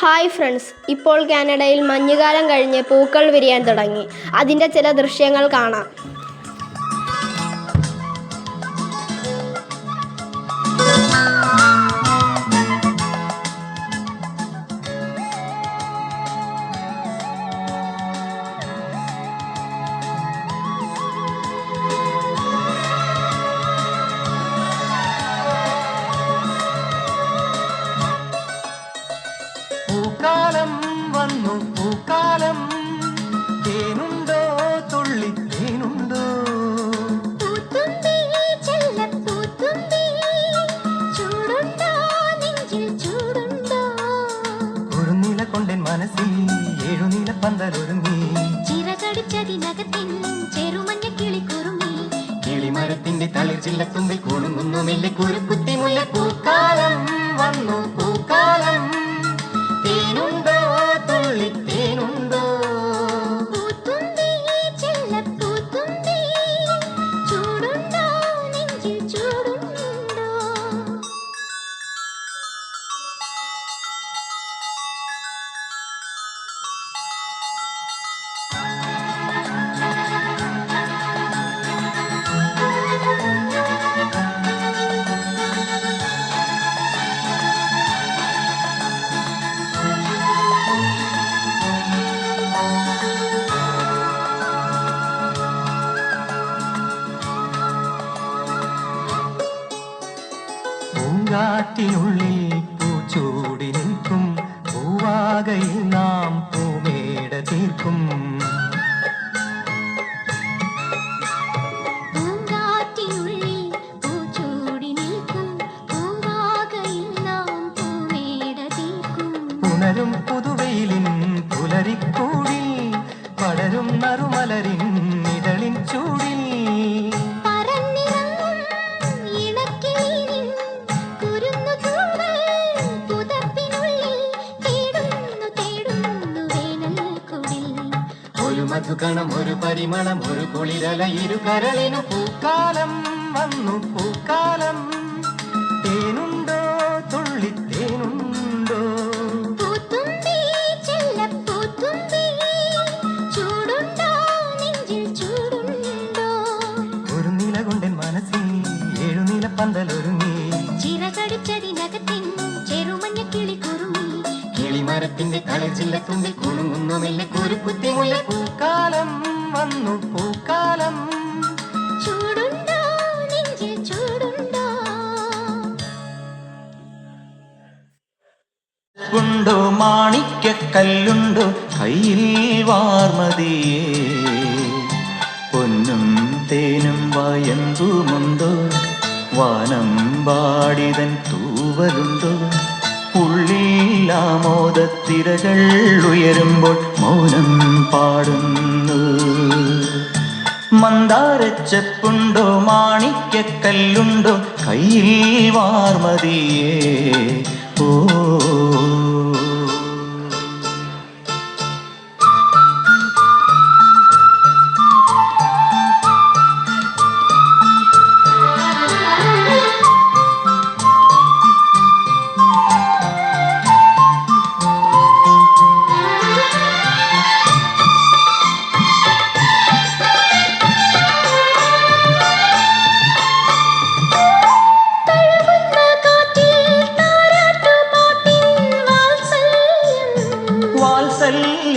Hi friends, ഇപ്പോൾ കാനഡയിൽ മഞ്ഞുകാലം കഴിഞ്ഞ് പൂക്കൾ വിരിയാൻ തുടങ്ങി. അതിൻ്റെ ചില ദൃശ്യങ്ങൾ കാണാം. പൂക്കാലം വന്നു, പൂക്കാലം തേനുണ്ടോ, തുള്ളി തേനുണ്ടോ? പൂത്തുമ്പി ചെല്ലപ്പൂത്തുമ്പി, ചൂടുണ്ടോ നെഞ്ചിൽ ചൂടുണ്ടോ? ഒരു നില കൊണ്ടൻ മനസ്സിൽ ഏഴുനില പന്തലൊരുങ്ങി, ചിറകടിച്ചതിനകത്തിൻ ചെറുമഞ്ഞ കിളി കുറുമി, കിളിമരത്തിന്റെ തളിർ ചില്ലത്തുമ്പിൽ കുടുങ്ങുന്നു മെല്ലെ കുരുക്കുത്തി മുല്ല. പൂക്കാലം വന്നു, പൂക്കാലം തേനുണ്ടോ, തുള്ളി തേനുണ്ടോ? പൂത്തുമ്പി ചെല്ലപ്പൂത്തുമ്പി, ചൂടുണ്ടോ നെഞ്ചിൽ ചൂടുണ്ടോ? പൂങ്കാറ്റിനുള്ളിൽ പൂച്ചൂടി നിൽക്കും, പൂവാകയിൽ നാം പൂമേട തീർക്കും. പൂങ്കാറ്റിനുള്ളിൽ പൂച്ചൂടി നിൽക്കും, പൂവാകയിൽ നാം പൂമേട തീർക്കും. പുണരും പുതുവെയിലിൻ പുലരിക്കൂടിൽ പടരും നറുമലരിൻ ഇതളിൻ ചൂടിൽ. പറന്നിറങ്ങും ഇണക്കിളിയിൻ കുരുന്നുതൂവൽ പുതപ്പിനുള്ളിൽ തേടുന്നു വേനൽക്കുടിൽ. ഒരു മധുകണം, ഒരു പരിമളം, ഒരു കുളിരല ഇരു കരളിനു. പൂക്കാലം വന്നു, പൂക്കാലം തേനുണ്ടോ, തുള്ളി തേനുണ്ടോ? പൂത്തുമ്പി ചെല്ലപ്പൂത്തുമ്പി, ചൂടുണ്ടോ നെഞ്ചിൽ ചൂടുണ്ടോ? ഒരു നില കൊണ്ടൻ മനസ്സിൽ ഏഴുനില പന്തലൊരുങ്ങി, ചിറകടിച്ചതിനകത്തിൻ ചെറുമഞ്ഞ കിളി കുറുമി, കിളിമരത്തിന്റെ തളിർ ചില്ലത്തുമ്പിൽ കുടുങ്ങുന്നു മെല്ലെ കുരുക്കുത്തി മുല്ല. പൂക്കാലം വന്നു, പൂക്കാലം ചൂടുണ്ടോ നെഞ്ചിൽ ചൂടുണ്ടോ? ഉണ്ടോ മാണിക്കല്ലുണ്ടോ കയ്യിൽ വാർമതിയേ, പൊന്നും തേനും വയമ്പുമുണ്ടോ, വാനം പാടിതൻ തൂവലുണ്ടോ? ഉള്ളിൽ ആമോദത്തിരകൾ ഉയരുമ്പോൾ മൗനം പാടുന്നു. മന്ദാരച്ചെപ്പുണ്ടോ മാണിക്കല്ലുണ്ടോ കയ്യിൽ വാർമതിയേ, ഓ തഴുകുന്ന കാറ്റിൽ താരാട്ടുപാട്ടിൻ വാത്സല്യം, വാത്സല്യം